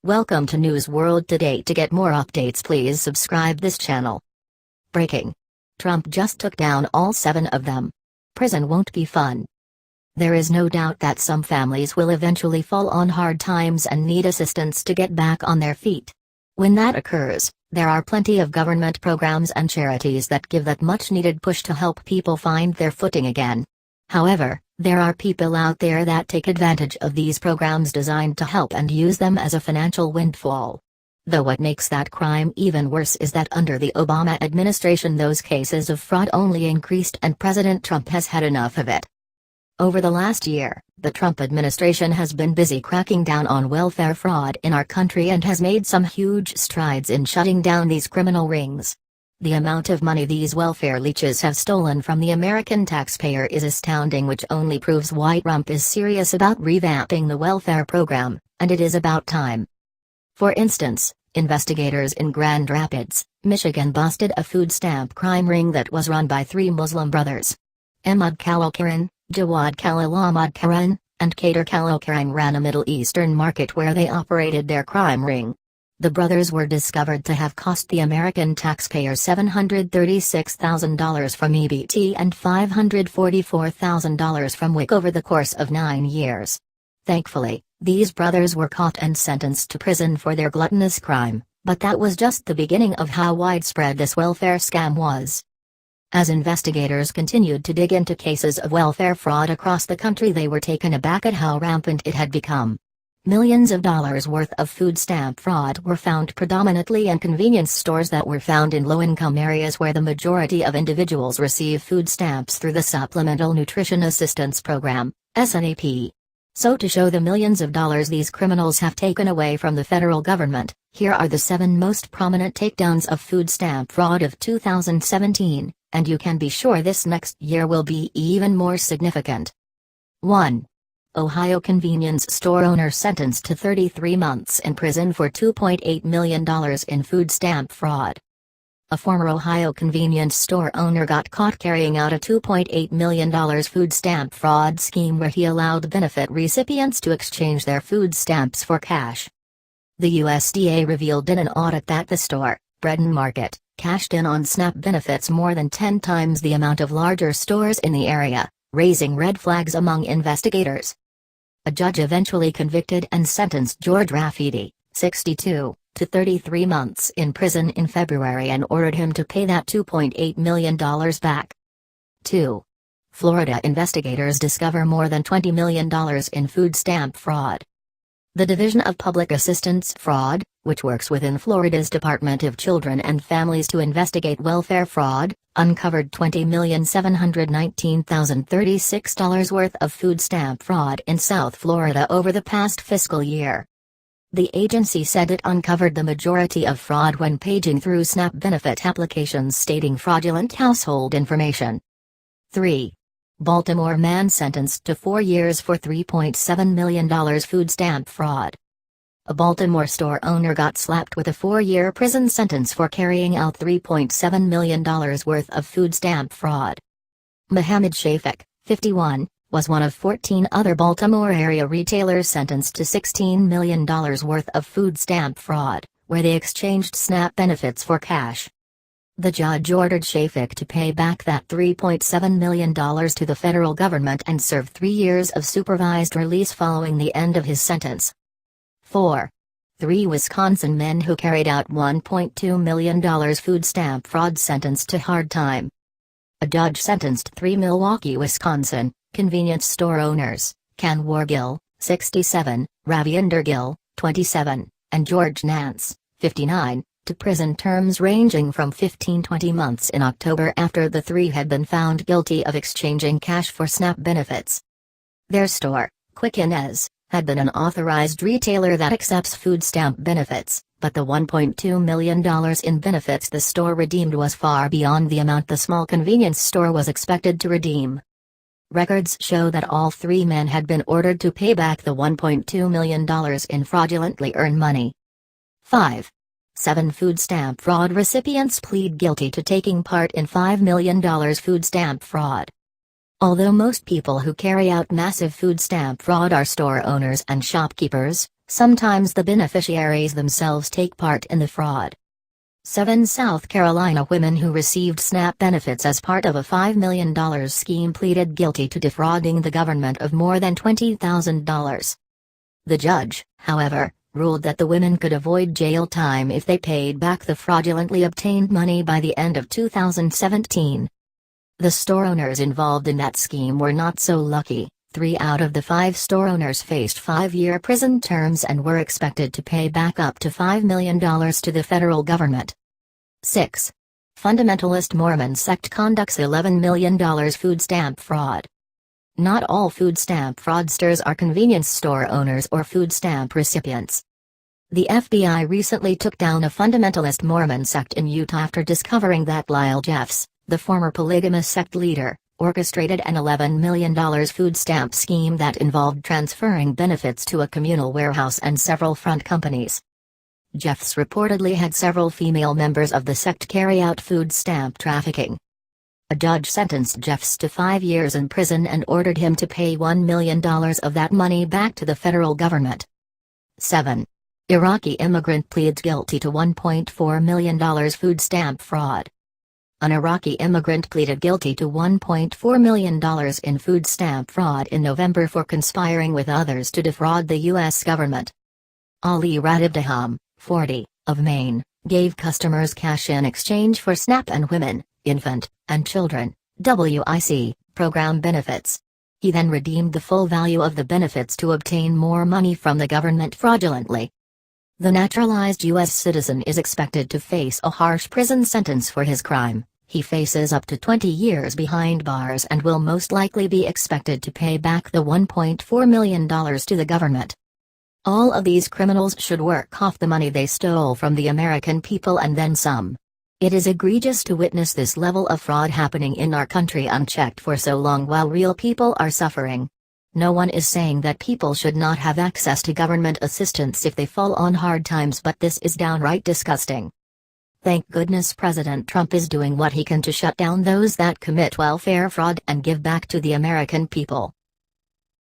Welcome to News World Today. To get more updates, please subscribe this channel. Breaking. Trump just took down all 7 of them. Prison won't be fun. There is no doubt that some families will eventually fall on hard times and need assistance to get back on their feet. When that occurs, there are plenty of government programs and charities that give that much-needed push to help people find their footing again. However, there are people out there that take advantage of these programs designed to help and use them as a financial windfall. Though what makes that crime even worse is that under the Obama administration those cases of fraud only increased and President Trump has had enough of it. Over the last year, the Trump administration has been busy cracking down on welfare fraud in our country and has made some huge strides in shutting down these criminal rings. The amount of money these welfare leeches have stolen from the American taxpayer is astounding, which only proves why Trump is serious about revamping the welfare program, and it is about time. For instance, investigators in Grand Rapids, Michigan busted a food stamp crime ring that was run by 3 Muslim brothers. Ahmad Kalakaran, Jawad Kalalamad and Kader Kalakaran ran a Middle Eastern market where they operated their crime ring. The brothers were discovered to have cost the American taxpayer $736,000 from EBT and $544,000 from WIC over the course of 9 years. Thankfully, these brothers were caught and sentenced to prison for their gluttonous crime, but that was just the beginning of how widespread this welfare scam was. As investigators continued to dig into cases of welfare fraud across the country, they were taken aback at how rampant it had become. Millions of dollars worth of food stamp fraud were found predominantly in convenience stores that were found in low-income areas where the majority of individuals receive food stamps through the Supplemental Nutrition Assistance Program, SNAP. So to show the millions of dollars these criminals have taken away from the federal government, here are the 7 most prominent takedowns of food stamp fraud of 2017, and you can be sure this next year will be even more significant. 1. Ohio convenience store owner sentenced to 33 months in prison for $2.8 million in food stamp fraud. A former Ohio convenience store owner got caught carrying out a $2.8 million food stamp fraud scheme where he allowed benefit recipients to exchange their food stamps for cash. The USDA revealed in an audit that the store, Bread and Market, cashed in on SNAP benefits more than 10 times the amount of larger stores in the area, raising red flags among investigators. A judge eventually convicted and sentenced George Rafidi, 62, to 33 months in prison in February and ordered him to pay that $2.8 million back. 2. Florida investigators discover more than $20 million in food stamp fraud. The Division of Public Assistance Fraud, which works within Florida's Department of Children and Families to investigate welfare fraud, uncovered $20,719,036 worth of food stamp fraud in South Florida over the past fiscal year. The agency said it uncovered the majority of fraud when paging through SNAP benefit applications stating fraudulent household information. 3. Baltimore man sentenced to 4 years for $3.7 million food stamp fraud. A Baltimore store owner got slapped with a 4-year prison sentence for carrying out $3.7 million worth of food stamp fraud. Mohammed Shafik, 51, was one of 14 other Baltimore area retailers sentenced to $16 million worth of food stamp fraud, where they exchanged SNAP benefits for cash. The judge ordered Shafik to pay back that $3.7 million to the federal government and serve 3 years of supervised release following the end of his sentence. 4. 3 Wisconsin men who carried out $1.2 million food stamp fraud sentenced to hard time. A judge sentenced 3 Milwaukee, Wisconsin, convenience store owners, Ken Wargill, 67, Ravinder Gill, 27, and George Nance, 59, to prison terms ranging from 15-20 months in October after the 3 had been found guilty of exchanging cash for SNAP benefits. Their store, Quick Inez, had been an authorized retailer that accepts food stamp benefits, but the $1.2 million in benefits the store redeemed was far beyond the amount the small convenience store was expected to redeem. Records show that all 3 men had been ordered to pay back the $1.2 million in fraudulently earned money. 5. 7 food stamp fraud recipients plead guilty to taking part in $5 million food stamp fraud. Although most people who carry out massive food stamp fraud are store owners and shopkeepers, Sometimes the beneficiaries themselves take part in the fraud. 7 South Carolina women who received SNAP benefits as part of a $5 million scheme pleaded guilty to defrauding the government of more than $20,000. The judge, however, ruled that the women could avoid jail time if they paid back the fraudulently obtained money by the end of 2017. The store owners involved in that scheme were not so lucky. 3 out of the 5 store owners faced 5-year prison terms and were expected to pay back up to $5 million to the federal government. 6. Fundamentalist Mormon sect conducts $11 million food stamp fraud. Not all food stamp fraudsters are convenience store owners or food stamp recipients. The FBI recently took down a fundamentalist Mormon sect in Utah after discovering that Lyle Jeffs, the former polygamous sect leader, orchestrated an $11 million food stamp scheme that involved transferring benefits to a communal warehouse and several front companies. Jeffs reportedly had several female members of the sect carry out food stamp trafficking. A judge sentenced Jeffs to 5 years in prison and ordered him to pay $1 million of that money back to the federal government. 7. Iraqi immigrant pleads guilty to $1.4 million food stamp fraud. An Iraqi immigrant pleaded guilty to $1.4 million in food stamp fraud in November for conspiring with others to defraud the U.S. government. Ali Radibdaham, 40, of Maine, gave customers cash in exchange for SNAP and Women, Infant, and Children, WIC, program benefits. He then redeemed the full value of the benefits to obtain more money from the government fraudulently. The naturalized U.S. citizen is expected to face a harsh prison sentence for his crime. He faces up to 20 years behind bars and will most likely be expected to pay back the $1.4 million to the government. All of these criminals should work off the money they stole from the American people and then some. It is egregious to witness this level of fraud happening in our country unchecked for so long while real people are suffering. No one is saying that people should not have access to government assistance if they fall on hard times, but this is downright disgusting. Thank goodness President Trump is doing what he can to shut down those that commit welfare fraud and give back to the American people.